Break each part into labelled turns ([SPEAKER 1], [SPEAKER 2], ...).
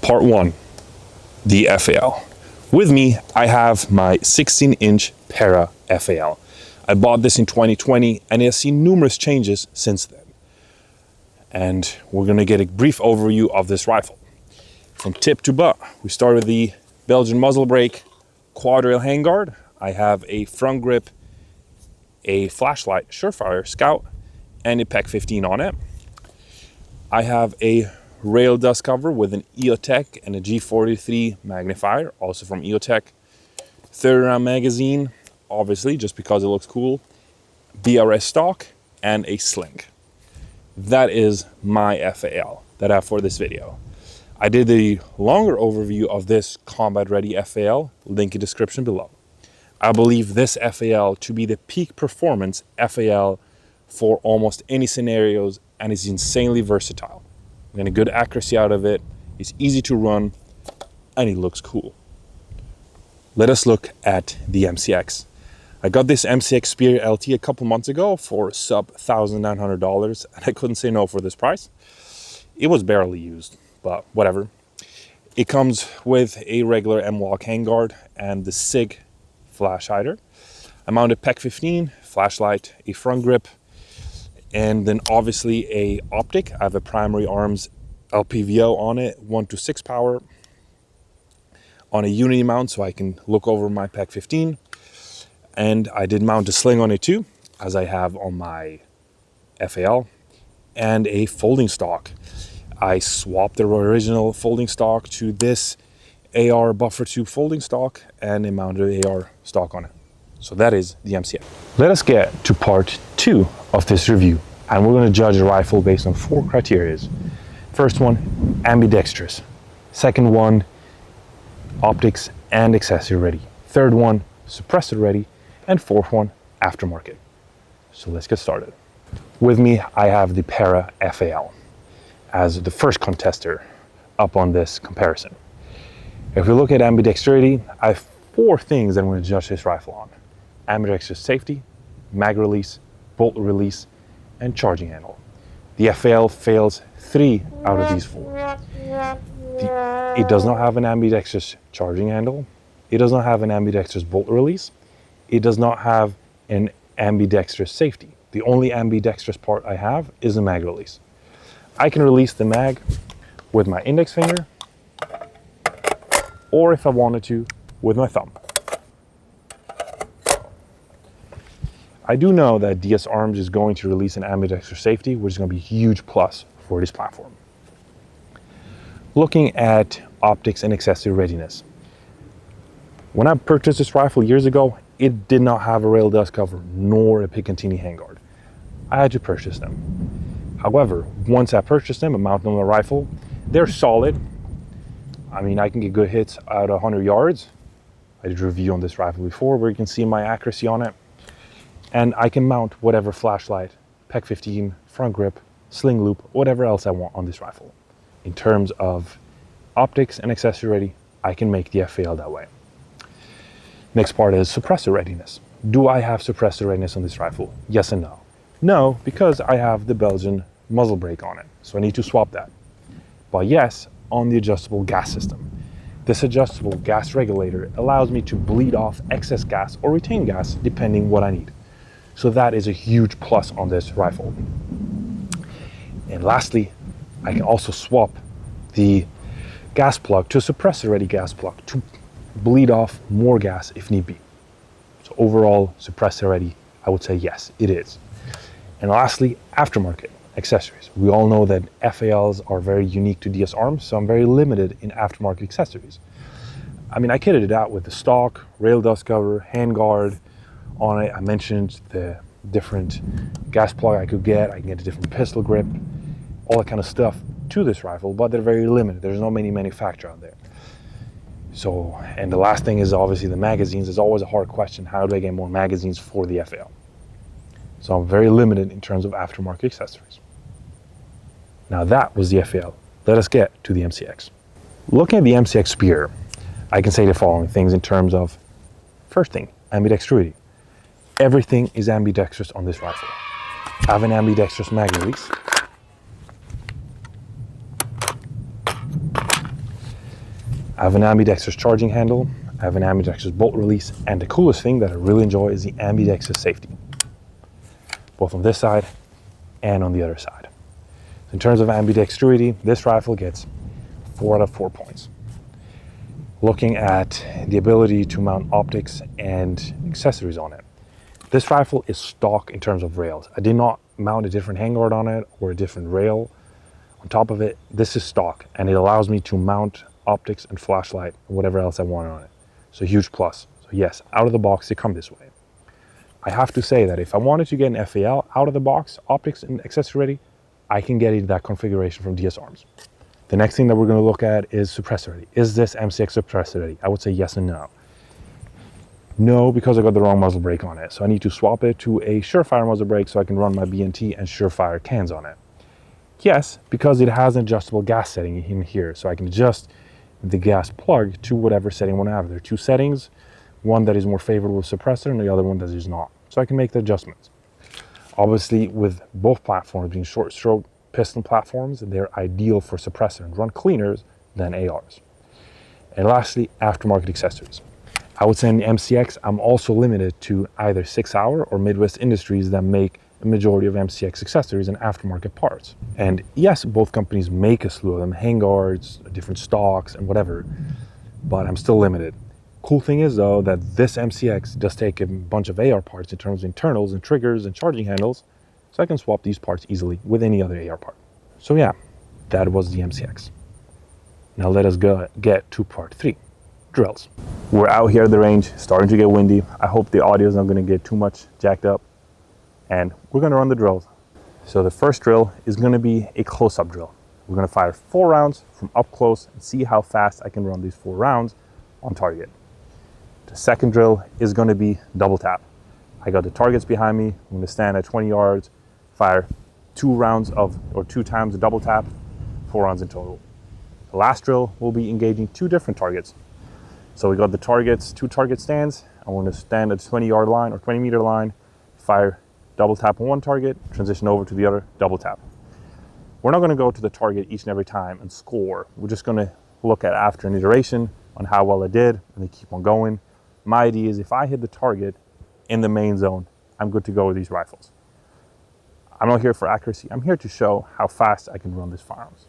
[SPEAKER 1] Part 1, the FAL. With me, I have my 16-inch Para FAL. I bought this in 2020 and it has seen numerous changes since then. And we're gonna get a brief overview of this rifle. From tip to butt, we start with the Belgian muzzle brake, quad rail handguard. I have a front grip, a flashlight, Surefire Scout, and a PEC 15 on it. I have a rail dust cover with an EOTech and a G43 magnifier, also from EOTech. 30 round magazine, obviously, just because it looks cool. BRS stock and a sling. That is my FAL that I have for this video. I did the longer overview of this combat ready FAL, link in description below. I believe this FAL to be the peak performance FAL for almost any scenarios and is insanely versatile. I'm getting good accuracy out of it, it's easy to run, and it looks cool. Let us look at the MCX. I got this MCX SPEAR LT a couple months ago for sub $1,900, and I couldn't say no for this price. It was barely used, but whatever. It comes with a regular M-LOK handguard and the SIG flash hider. I mounted PEC 15, flashlight, a front grip, and then obviously a optic. I have a primary arms LPVO on it, 1-to-6 power, on a unity mount so I can look over my PEC 15. And I did mount a sling on it too, as I have on my FAL, and a folding stock. I swapped the original folding stock to this AR buffer tube folding stock and I mounted an AR stock on it. So that is the MCX. Let us get to part 2 of this review, and we're going to judge a rifle based on 4 criteria. First one, ambidextrous. Second one, optics and accessory ready. Third one, suppressor ready. And fourth one, aftermarket. So let's get started. With me, I have the Para FAL as the first contester up on this comparison. If we look at ambidexterity, I have 4 things that I'm going to judge this rifle on. Ambidextrous safety, mag release, bolt release, and charging handle. The FAL fails 3 out of these 4. It does not have an ambidextrous charging handle. It does not have an ambidextrous bolt release. It does not have an ambidextrous safety. The only ambidextrous part I have is the mag release. I can release the mag with my index finger, or if I wanted to, with my thumb. I do know that DS Arms is going to release an ambidextrous safety, which is going to be a huge plus for this platform. Looking at optics and accessory readiness. When I purchased this rifle years ago, it did not have a rail dust cover nor a Picatinny handguard. I had to purchase them. However, once I purchased them and mounted them on my rifle, they're solid. I mean, I can get good hits out of 100 yards. I did a review on this rifle before where you can see my accuracy on it. And I can mount whatever flashlight, PEC 15, front grip, sling loop, whatever else I want on this rifle. In terms of optics and accessory ready, I can make the FAL that way. Next part is suppressor readiness. Do I have suppressor readiness on this rifle? Yes and no. No, because I have the Belgian muzzle brake on it, so I need to swap that. But yes, on the adjustable gas system. This adjustable gas regulator allows me to bleed off excess gas or retain gas depending what I need. So that is a huge plus on this rifle. And lastly, I can also swap the gas plug to a suppressor ready gas plug to bleed off more gas if need be. So overall, suppressor ready, I would say yes, it is. And lastly, aftermarket accessories. We all know that FALs are very unique to DS Arms, so I'm very limited in aftermarket accessories. I mean, I kitted it out with the stock, rail dust cover, handguard on it. I mentioned the different gas plug I could get. I can get a different pistol grip, all that kind of stuff to this rifle, but they're very limited. There's not many manufacturers out there. So, and the last thing is obviously the magazines. Is always a hard question. How do I get more magazines for the FAL? So I'm very limited in terms of aftermarket accessories. Now that was the FAL. Let us get to the MCX. Looking at the MCX Spear, I can say the following things in terms of, first thing, ambidextrity. Everything is ambidextrous on this rifle. I have an ambidextrous mag release. I have an ambidextrous charging handle, I have an ambidextrous bolt release, and the coolest thing that I really enjoy is the ambidextrous safety, both on this side and on the other side. So in terms of ambidextrity, this rifle gets 4 out of 4 points. Looking at the ability to mount optics and accessories on it, this rifle is stock in terms of rails. I did not mount a different handguard on it or a different rail on top of it. This is stock, and it allows me to mount optics and flashlight and whatever else I want on it. So huge plus. So yes, out of the box, they come this way. I have to say that if I wanted to get an FAL out of the box, optics and accessory ready, I can get into that configuration from DS Arms. The next thing that we're going to look at is suppressor ready. Is this MCX suppressor ready? I would say yes and no. No, because I got the wrong muzzle brake on it. So I need to swap it to a Surefire muzzle brake so I can run my BNT and Surefire cans on it. Yes, because it has an adjustable gas setting in here. So I can adjust the gas plug to whatever setting I want to have. There are 2 settings, one that is more favorable with suppressor and the other one that is not. So I can make the adjustments. Obviously, with both platforms being short stroke piston platforms, they're ideal for suppressor and run cleaners than ARs. And lastly, aftermarket accessories. I would say in the MCX, I'm also limited to either 6 Hour or Midwest Industries that make a majority of MCX accessories and aftermarket parts. And yes, both companies make a slew of them, handguards, different stocks and whatever, but I'm still limited. Cool thing is though, that this MCX does take a bunch of AR parts in terms of internals and triggers and charging handles, so I can swap these parts easily with any other AR part. So yeah, that was the MCX. Now let us get to part 3, drills. We're out here at the range, starting to get windy. I hope the audio is not going to get too much jacked up, and we're going to run the drills. So the first drill is going to be a close-up drill. We're going to fire 4 rounds from up close and see how fast I can run these 4 rounds on target. The second drill is going to be double tap. I got the targets behind me. I'm going to stand at 20 yards, fire 2 rounds of, or 2 times the double tap, 4 rounds in total. The last drill will be engaging 2 different targets. So we got the targets, 2 target stands. I want to stand at the 20-yard line or 20-meter line, fire double tap on one target, transition over to the other, double tap. We're not going to go to the target each and every time and score. We're just going to look at after an iteration on how well I did, and then keep on going. My idea is if I hit the target in the main zone, I'm good to go with these rifles. I'm not here for accuracy. I'm here to show how fast I can run these firearms.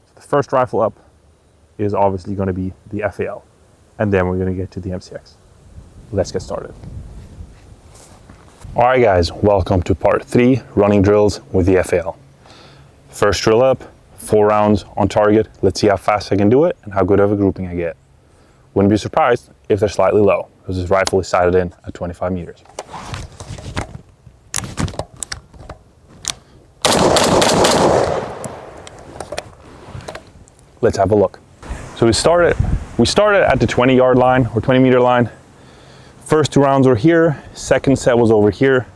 [SPEAKER 1] So the first rifle up is obviously going to be the FAL, and then we're going to get to the MCX. Let's get started. All right, guys, welcome to part 3, running drills with the FAL. First drill up, 4 rounds on target. Let's see how fast I can do it and how good of a grouping I get. Wouldn't be surprised if they're slightly low, because this rifle is sighted in at 25 meters. Let's have a look. So we started at the 20-yard line or 20-meter line. First 2 rounds were here, second set was over here.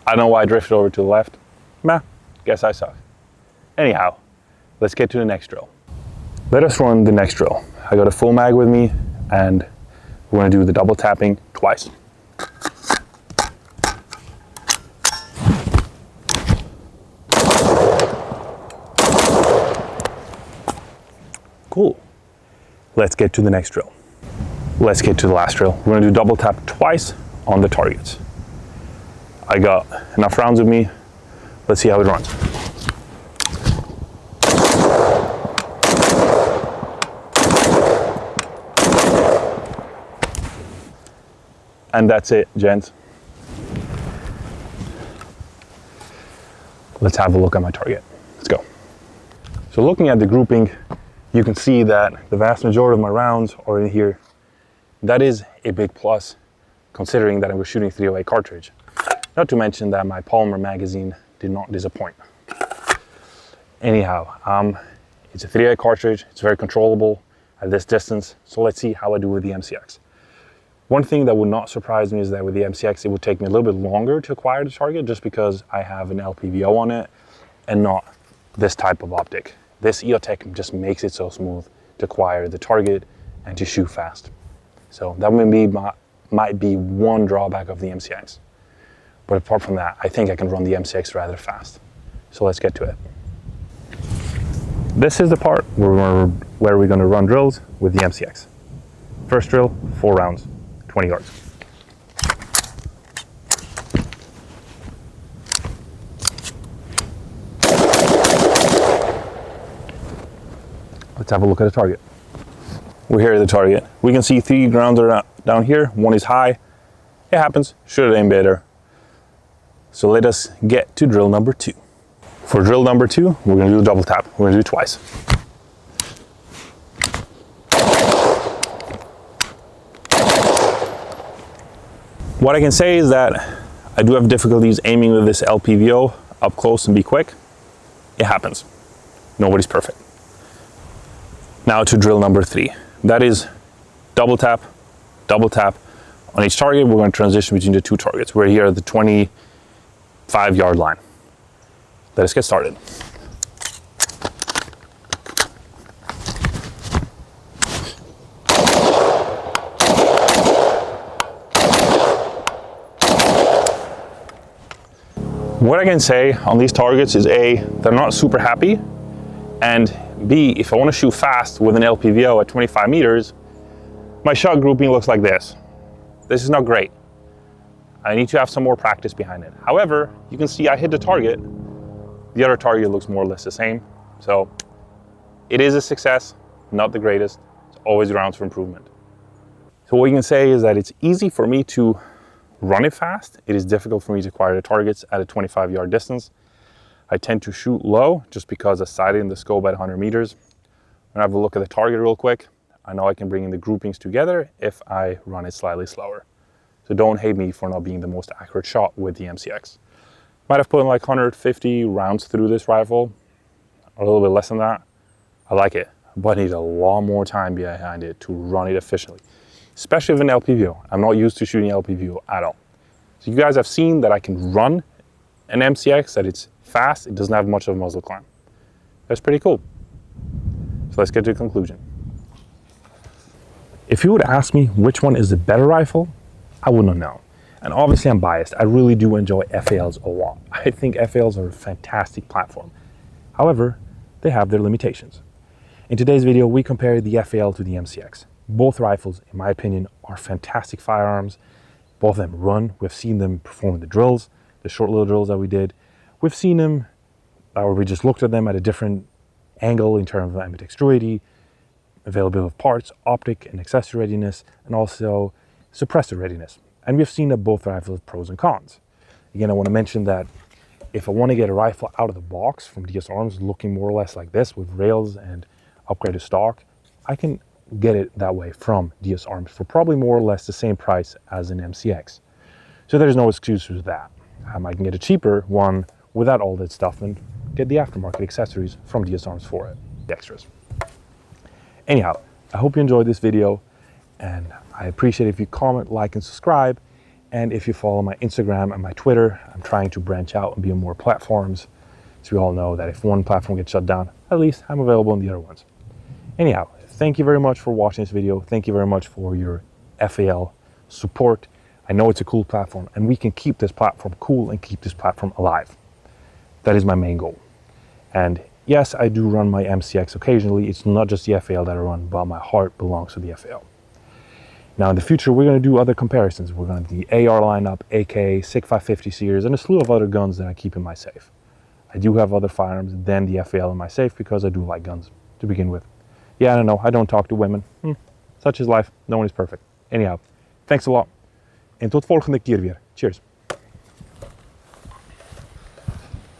[SPEAKER 1] I don't know why I drifted over to the left. Meh, guess I suck. Anyhow, let's get to the next drill. Let us run the next drill. I got a full mag with me, and we're gonna do the double tapping twice. Cool. Let's get to the next drill. Let's get to the last drill. We're gonna do double tap twice on the targets. I got enough rounds with me. Let's see how it runs. And that's it, gents. Let's have a look at my target. Let's go. So looking at the grouping, you can see that the vast majority of my rounds are in here. That is a big plus, considering that I was shooting 308 cartridge. Not to mention that my polymer magazine did not disappoint. Anyhow, it's a 308 cartridge. It's very controllable at this distance. So let's see how I do with the MCX. One thing that would not surprise me is that with the MCX, it would take me a little bit longer to acquire the target, just because I have an LPVO on it and not this type of optic. This EOTech just makes it so smooth to acquire the target and to shoot fast. So that might be one drawback of the MCX. But apart from that, I think I can run the MCX rather fast. So let's get to it. This is the part where we're going to run drills with the MCX. First drill, 4 rounds, 20 yards. Let's have a look at the target. We're here at the target. We can see 3 grounds are down here. 1 is high. It happens. Should have aimed better. So let us get to drill number 2. For drill number 2, we're going to do a double tap. We're going to do it twice. What I can say is that I do have difficulties aiming with this LPVO up close and be quick. It happens. Nobody's perfect. Now to drill number 3. That is double tap on each target. We're going to transition between the 2 targets. We're here at the 25-yard line. Let us get started. What I can say on these targets is A, they're not super happy, and B, if I want to shoot fast with an LPVO at 25 meters, my shot grouping looks like this. This is not great. I need to have some more practice behind it. However, you can see I hit the target. The other target looks more or less the same. So it is a success, not the greatest. It's always grounds for improvement. So what you can say is that it's easy for me to run it fast. It is difficult for me to acquire the targets at a 25-yard distance. I tend to shoot low just because I sighted in the scope at 100 meters. When I have a look at the target real quick, I know I can bring in the groupings together if I run it slightly slower. So don't hate me for not being the most accurate shot with the MCX. Might have put in like 150 rounds through this rifle, or a little bit less than that. I like it, but I need a lot more time behind it to run it efficiently, especially with an LPVO. I'm not used to shooting LPVO at all. So you guys have seen that I can run an MCX, that it's fast, it doesn't have much of a muzzle climb. That's pretty cool. So let's get to the conclusion. If you would ask me which one is the better rifle, I wouldn't know. And obviously I'm biased. I really do enjoy FALs a lot. I think FALs are a fantastic platform. However, they have their limitations. In today's video, we compare the FAL to the MCX. Both rifles, in my opinion, are fantastic firearms. Both of them run. We've seen them perform the drills, the short little drills that we did. We've seen them, or we just looked at them at a different angle in terms of ambidextrosity, availability of parts, optic and accessory readiness, and also suppressor readiness. And we've seen that both rifles have pros and cons. Again, I want to mention that if I want to get a rifle out of the box from DS Arms looking more or less like this with rails and upgraded stock, I can get it that way from DS Arms for probably more or less the same price as an MCX. So there's no excuse for that. I can get a cheaper one without all that stuff and get the aftermarket accessories from DS Arms for it, the extras. Anyhow, I hope you enjoyed this video, and I appreciate if you comment, like, and subscribe. And if you follow my Instagram and my Twitter, I'm trying to branch out and be on more platforms. So we all know that if one platform gets shut down, at least I'm available on the other ones. Anyhow, thank you very much for watching this video. Thank you very much for your FAL support. I know it's a cool platform, and we can keep this platform cool and keep this platform alive. That is my main goal. And yes, I do run my MCX occasionally. It's not just the FAL that I run, but my heart belongs to the FAL. Now in the future, we're going to do other comparisons. We're going to do the AR lineup, AK, SIG 550 series, and a slew of other guns that I keep in my safe. I do have other firearms than the FAL in my safe because I do like guns to begin with. Yeah, I don't know. I don't talk to women. Such is life. No one is perfect. Anyhow, thanks a lot. En tot volgende keer weer. Cheers.